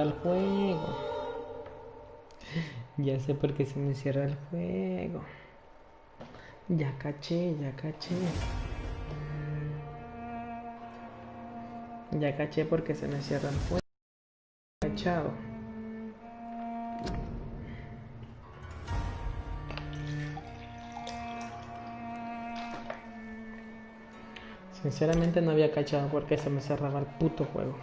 el juego. Ya sé por qué se me cierra el juego. Ya caché, ya caché. Ya caché por qué se me cierra el juego. Cachado. Sinceramente no había cachado por qué se me cerraba el puto juego.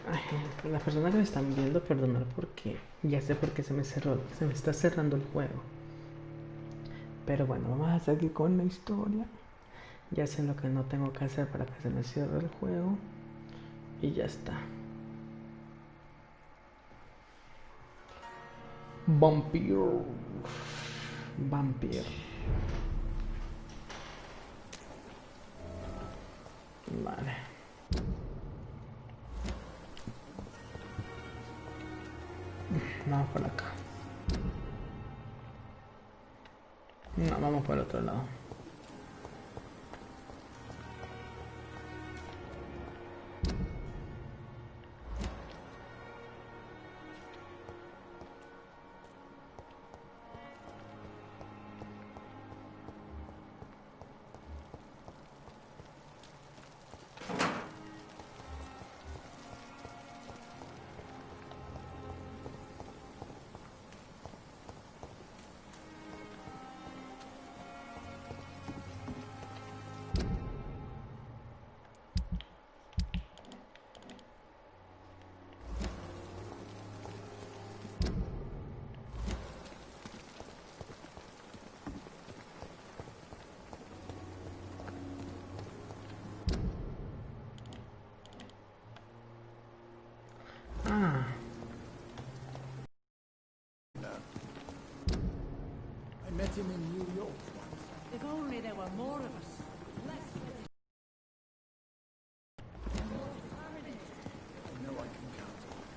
Ay, las personas que me están viendo, perdonar porque ya sé por qué se me cerró, se me está cerrando el juego. Pero bueno, vamos a seguir con la historia. Ya sé lo que no tengo que hacer para que se me cierre el juego. Y ya está. Vampiro. Vampiro. Vale. Vamos por acá. No, vamos por el otro lado. Ah, I met him in New York once. If only there were more of us. Less. I know I can count on him.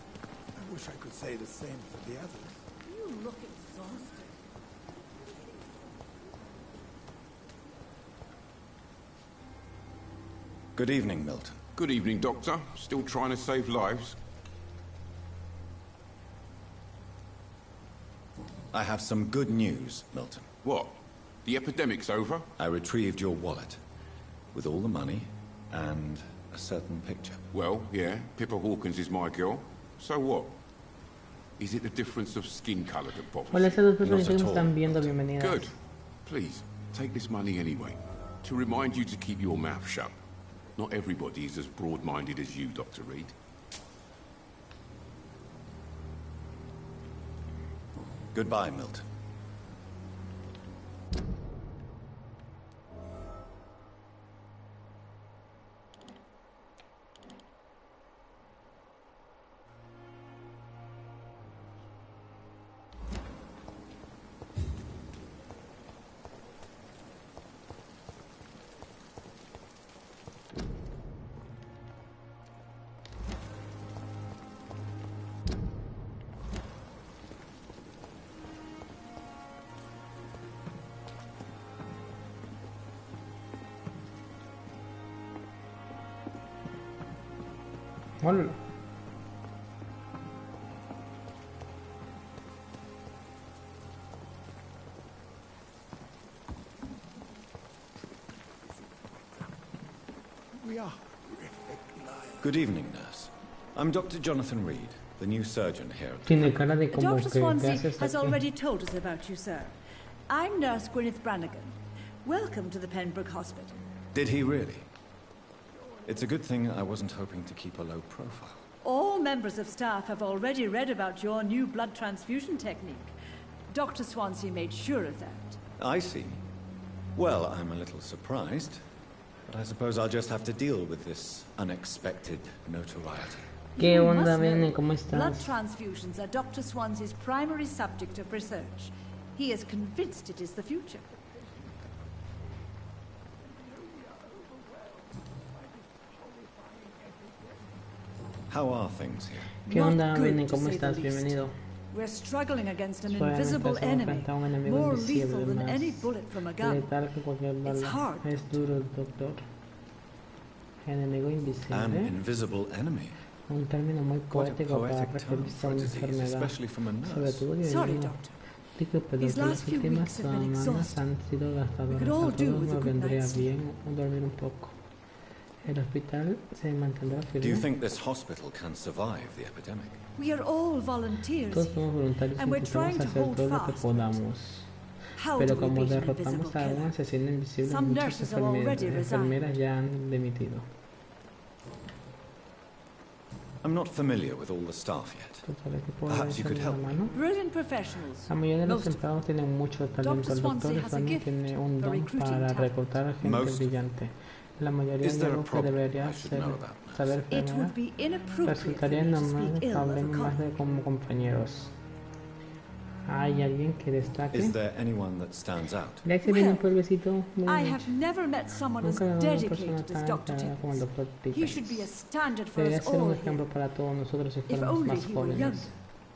I wish I could say the same for the others. You look exhausted. Good evening, Milton. Good evening, Doctor. Still trying to save lives? I have some good news, Milton. What? The epidemic's over? I retrieved your wallet, with all the money, and a certain picture. Well, yeah, Pippa Hawkins is my girl. So what? Is it the difference of skin colour that bothers hola a you? esas dos personas que me están viendo, bienvenidas. Good. Please, take this money anyway. To remind you to keep your mouth shut. Not everybody is as broad-minded as you, Dr. Reed. Goodbye, Milton. Hola. We are horrific liars. Good evening, nurse. I'm Dr. Jonathan Reed, the new surgeon here at the... Tiene cara de como Dr. que Swansea haces has aquí. already told us about you, sir. I'm Nurse Gwyneth Brannigan. Welcome to the Pembroke Hospital. Did he really? It's a good thing I wasn't hoping to keep a low profile. All members of staff have already read about your new blood transfusion technique. Dr. Swansea made sure of that. I see. Well, I'm a little surprised, but I suppose I'll just have to deal with this unexpected notoriety. ¿Qué You onda, must Bene? know, ¿Cómo blood estás? transfusions are Dr. Swansea's primary subject of research. He is convinced it is the future. How are things here? ¿Qué onda, Not good, Bene? to ¿Cómo say the estás? least. Bienvenido. We're struggling against an Solamente invisible estamos enemy, frente a un enemigo more invisible lethal than más any bullet from a gun. letal que cualquier It's bala. hard. Es duro, doctor. Enemigo An invisible. invisible enemy. Un término muy Quite a poético para poetic term referirse a for a una disease, enfermedad. especially from a Sobre nurse. todo de Sorry, un Doctor. médico, pero These que las last few últimas weeks have been semanas exhausting. han sido We gastadoras. could all A do todos with a me good vendría night's bien dormir un poco. El hospital se mantendrá Do you firme. think this hospital can survive the epidemic? We are all volunteers Todos here, somos voluntarios y and we're intentamos trying to hacer hold todo lo que fast. podamos. How do Pero we como beat an derrotamos invisible a un killer? asesino invisible, Some muchas nurses have already enfermeras ya han dimitido. I'm not familiar with all the staff yet. Total, que puedo Perhaps you could echarle help una me. mano. Brilliant professionals. La mayoría de los Most of empleados tienen mucho talento. El doctor Swansea has a Swansea gift tiene un for don recruiting para talent. reclutar a gente Most. brillante. La mayoría Is de there a algo que problem debería I should ser, know about this? saber It primero. would be inappropriate for Resultaría me to normal speak que ill of a hablemos más de colleague. como compañeros. ¿Hay alguien que destaque? Is there anyone that stands out? Ya que viene un Well, pueblecito muy I hecho. have never met someone as Nunca he visto una persona dedicated as tan Dr. entregada como el Tippett. doctor He Tippett. should be a standard for Debería us ser un all ejemplo here. para todos nosotros si If fuéramos only más he were jóvenes. younger.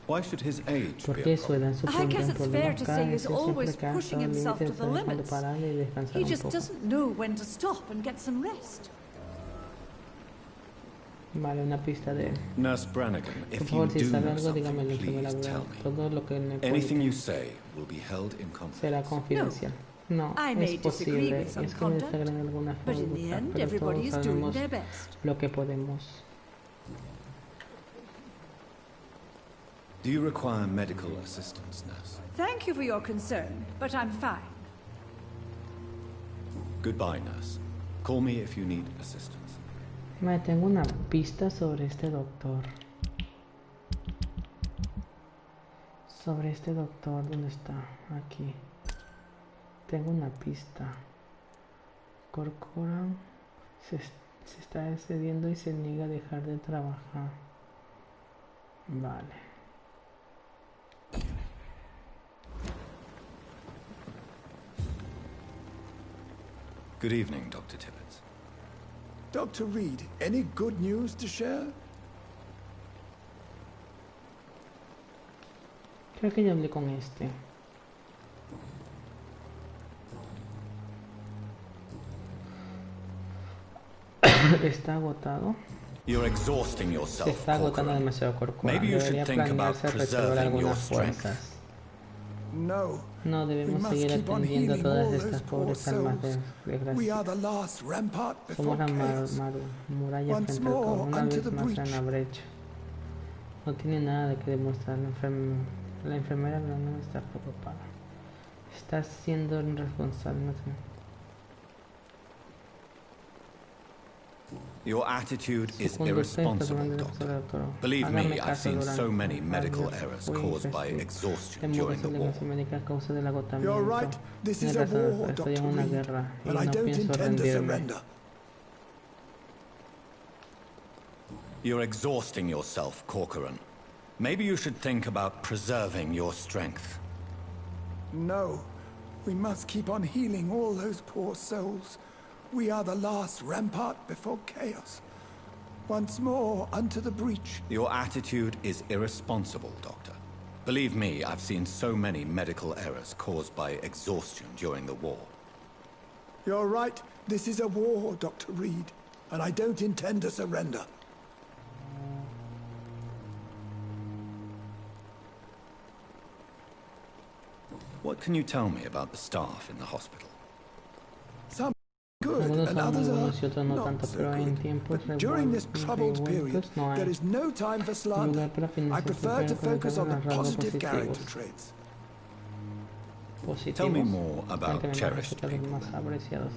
Why should his age ¿Por be qué a su problem? edad I supondría guess un it's problema? fair to Cada say vez he's siempre always queda pushing todo el himself límite to de the saber cuándo limits. parar y descansar He un just poco. doesn't know when to stop and get some rest. Vale, una pista de... Nurse Brannigan, Por if you favor, si do sabe know algo, dígamelo, something, que me la please vea. tell me. Todo lo que me Anything cuente you say will be held in será confidence. confidencial. No, I may es disagree posible. with some Es que me conduct, desagran algunas but in the conductas, end, pero everybody todos is doing sabemos their best. lo que podemos. Do you require medical assistance, nurse? Thank you for your concern, but I'm fine. Goodbye, nurse. Call me if you need assistance. Me tengo una pista sobre este doctor. Sobre este doctor, ¿dónde está? Aquí. Tengo una pista. Corcoran se está excediendo y se niega a dejar de trabajar. Vale. Good evening, Dr. Tippett. Dr. Reed, any good news to share? Creo que ya hablé con este. Está agotado. You're exhausting Se yourself, está agotando Corcoran. demasiado Corcoran. Maybe you should Debería think about planearse recuperar preserving your algunas strength. fuerzas. No. No We debemos must seguir keep on atendiendo a healing todas all those estas poor pobres almas souls. We desgraciadas. are the last rampart before Somos la chaos. muralla Once frente al caos, more una unto vez the más en la breach. brecha. No tiene nada de que demostrar. La enfermera no está preocupada. Está siendo irresponsable. No sé. Your attitude Su is conducta es irresponsible, totalmente doctor. doctor. Believe Hágame me, I've caso, seen durante so many los medical años errors fui caused by investido. exhaustion De during the war. negocio médica a causa del agotamiento. You're right. This is Tiene a razón, war, estoy en Dr. una Reed. guerra y But I no don't pienso intend to rendirme. surrender. You're exhausting yourself, Corcoran. Maybe you should think about preserving your strength. No. We must keep on healing all those poor souls. We are the last rampart before chaos. Once more unto the breach. Your attitude is irresponsible, Doctor. Believe me, I've seen so many medical errors caused by exhaustion during the war. You're right. This is a war, Dr. Reed. And I don't intend to surrender. What can you tell me about the staff in the hospital? Some good Algunos and son muy others are buenos y otros no not tanto, so pero en good. tiempos But during this troubled period, revueltos no hay there is no time for slander. lugar para I financiar prefer to focus on the rasgos positive character positivos. traits. Tell me Positivos. more about Cuénteme más cherished acerca de los people. más apreciados.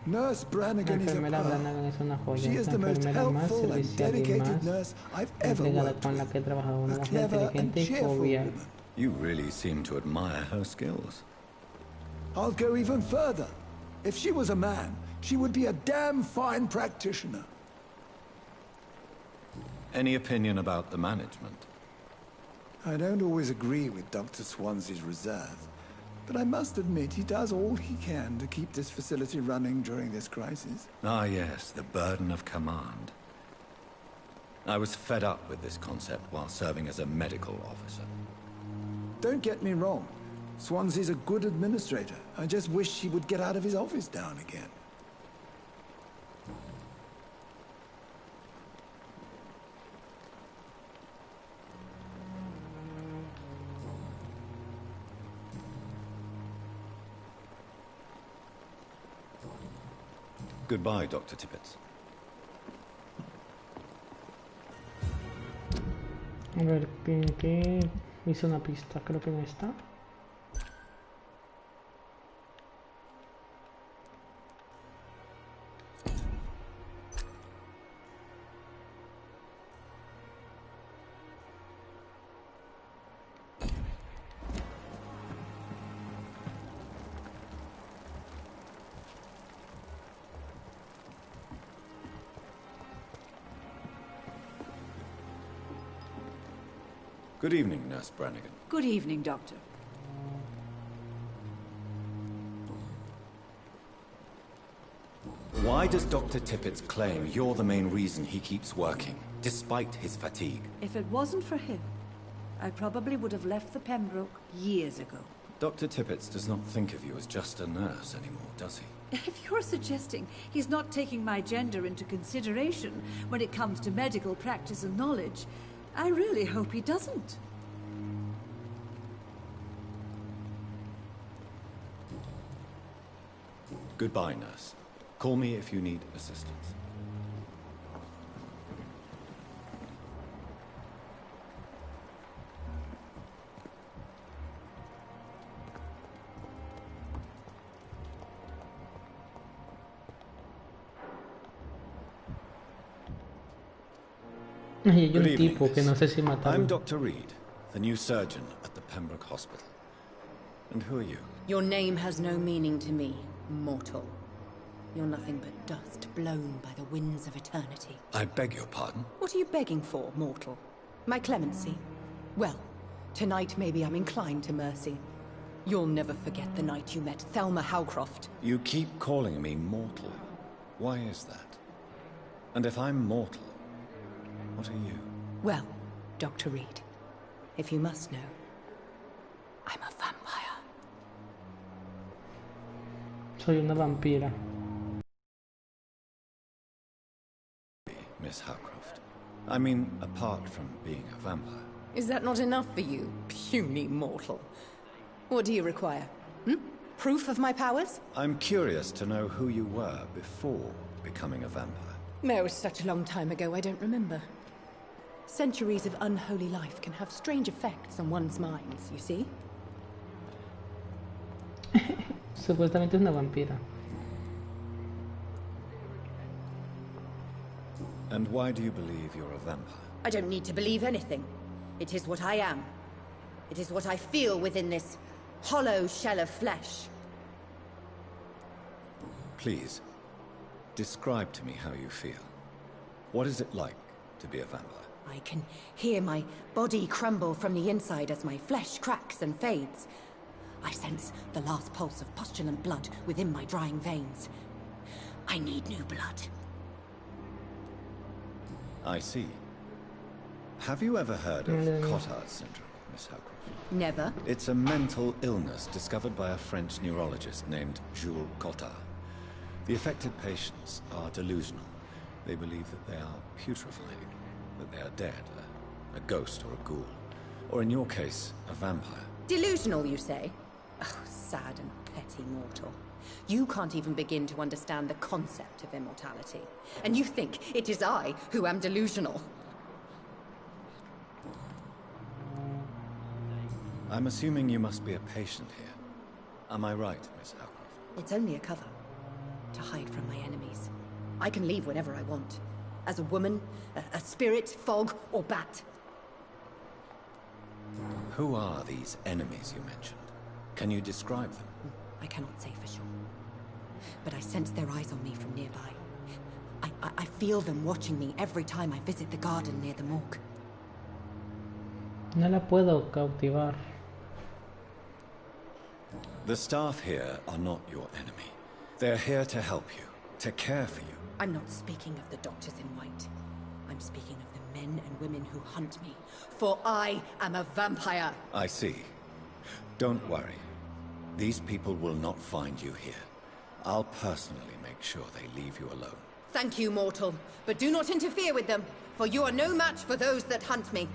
Nurse La Brannigan is a enfermera pearl. Brannigan es una joya. She Es is la the most enfermera más helpful and servicial y dedicated más nurse I've ever entregada worked con la with. que he trabajado. Una A mujer clever and inteligente y cheerful jovial. woman. You really seem to admire her skills. I'll go even further. If she was a man, she would be a damn fine practitioner. Any opinion about the management? I don't always agree with Dr. Swansea's reserve, but I must admit he does all he can to keep this facility running during this crisis. Ah yes, the burden of command. I was fed up with this concept while serving as a medical officer. Don't get me wrong. Swansea's a good administrator. I just wish he would get out of his office now and again. Goodbye, Dr. Tippett. A ver, que hice una pista, creo que no está. Good evening, Nurse Brannigan. Good evening, Doctor. Why does Dr. Tippett claim you're the main reason he keeps working, despite his fatigue? If it wasn't for him, I probably would have left the Pembroke years ago. Dr. Tippett does not think of you as just a nurse anymore, does he? If you're suggesting he's not taking my gender into consideration when it comes to medical practice and knowledge, I really hope he doesn't. Goodbye, nurse. Call me if you need assistance. Y hay Good un evening, tipo que miss. no sé si I'm mataron. Dr. Reed, the new surgeon at the Pembroke Hospital. And who are you? Your name has no meaning to me, mortal. You're nothing but dust blown by the winds of eternity. I beg your pardon? What are you begging for, mortal? My clemency? Well, tonight maybe I'm inclined to mercy. You'll never forget the night you met Thelma Howcroft. You keep calling me mortal. Why is that? And if I'm mortal, what are you? Well, Dr. Reed, if you must know, I'm a vampire. Soy una vampira. Miss Howcroft. I mean, apart from being a vampire. Is that not enough for you, puny mortal? What do you require? Proof of my powers? I'm curious to know who you were before becoming a vampire. No, it was such a long time ago, I don't remember. Centuries of unholy life can have strange effects on one's minds, you see? Supuestamente es una vampira. And why do you believe you're a vampire? I don't need to believe anything. It is what I am. It is what I feel within this hollow shell of flesh. Please, describe to me how you feel. What is it like to be a vampire? I can hear my body crumble from the inside as my flesh cracks and fades. I sense the last pulse of postulant blood within my drying veins. I need new blood. I see. Have you ever heard of Cotard's syndrome, Miss Howcroft? Never. It's a mental illness discovered by a French neurologist named Jules Cotard. The affected patients are delusional. They believe that they are putrefying, that they are dead, a ghost or a ghoul. Or in your case, a vampire. Delusional, you say? Oh, sad and petty mortal. You can't even begin to understand the concept of immortality. And you think it is I who am delusional. I'm assuming you must be a patient here. Am I right, Miss Howcroft? It's only a cover. To hide from my enemies. I can leave whenever I want. As a woman, a spirit, fog, or bat. Who are these enemies you mentioned? Can you describe them? I cannot say for sure. But I sense their eyes on me from nearby. I feel them watching me every time I visit the garden near the morgue. No la puedo cautivar. The staff here are not your enemy. They're here to help you, to care for you. I'm not speaking of the doctors in white. I'm speaking of the men and women who hunt me. For I am a vampire. I see. Don't worry. These people will not find you here. I'll personally make sure they leave you alone. Thank you, mortal. But do not interfere with them, for you are no match for those that hunt me.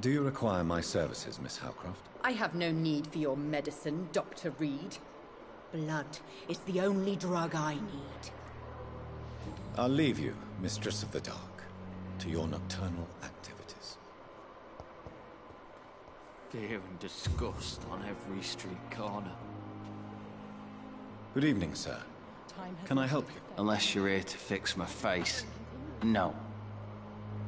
Do you require my services, Miss Howcroft? I have no need for your medicine, Dr. Reed. Blood is the only drug I need. I'll leave you, Mistress of the Dark, to your nocturnal activities. Fear and disgust on every street corner. Good evening, sir. Can I help you? Unless you're here to fix my face. No.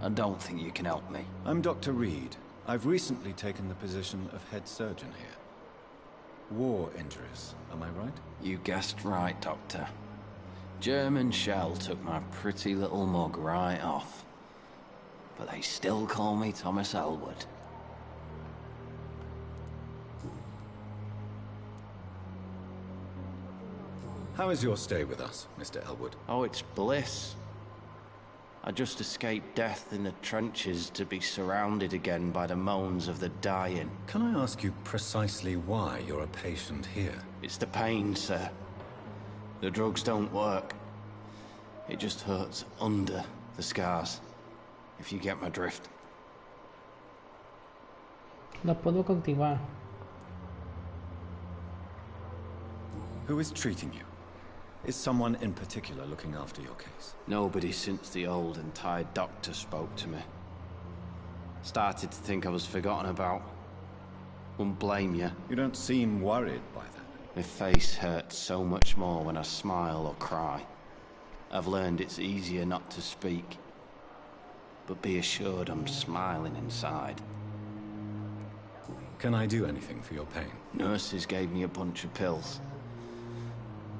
I don't think you can help me. I'm Dr. Reed. I've recently taken the position of head surgeon here. War injuries, am I right? You guessed right, Doctor. German shell took my pretty little mug right off. But they still call me Thomas Elwood. How is your stay with us, Mr. Elwood? Oh, it's bliss. I just escaped death in the trenches to be surrounded again by the moans of the dying. Can I ask you precisely why you're a patient here? It's the pain, sir. The drugs don't work. It just hurts under the scars, if you get my drift. La puedo cautivar. Who is treating you? Is someone in particular looking after your case? Nobody since the old and tired doctor spoke to me. Started to think I was forgotten about. Wouldn't blame you. You don't seem worried by that. My face hurts so much more when I smile or cry. I've learned it's easier not to speak. But be assured I'm smiling inside. Can I do anything for your pain? Nurses gave me a bunch of pills.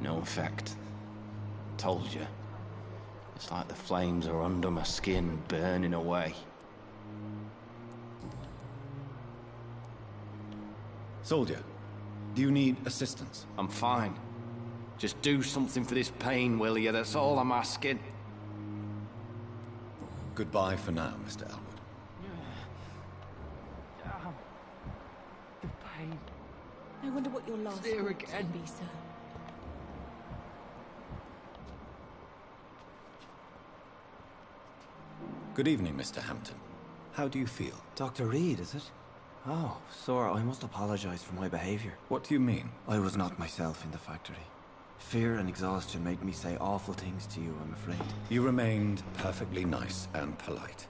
No effect. Told you. It's like the flames are under my skin, burning away. Soldier, do you need assistance? I'm fine. Just do something for this pain, will you? That's all I'm asking. Goodbye for now, Mr. Elwood. The pain. I wonder what your last There words again. will be, sir. Good evening, Mr. Hampton. How do you feel? Dr. Reed, is it? Oh, sir, I must apologize for my behavior. What do you mean? I was not myself in the factory. Fear and exhaustion made me say awful things to you, I'm afraid. You remained perfectly nice and polite.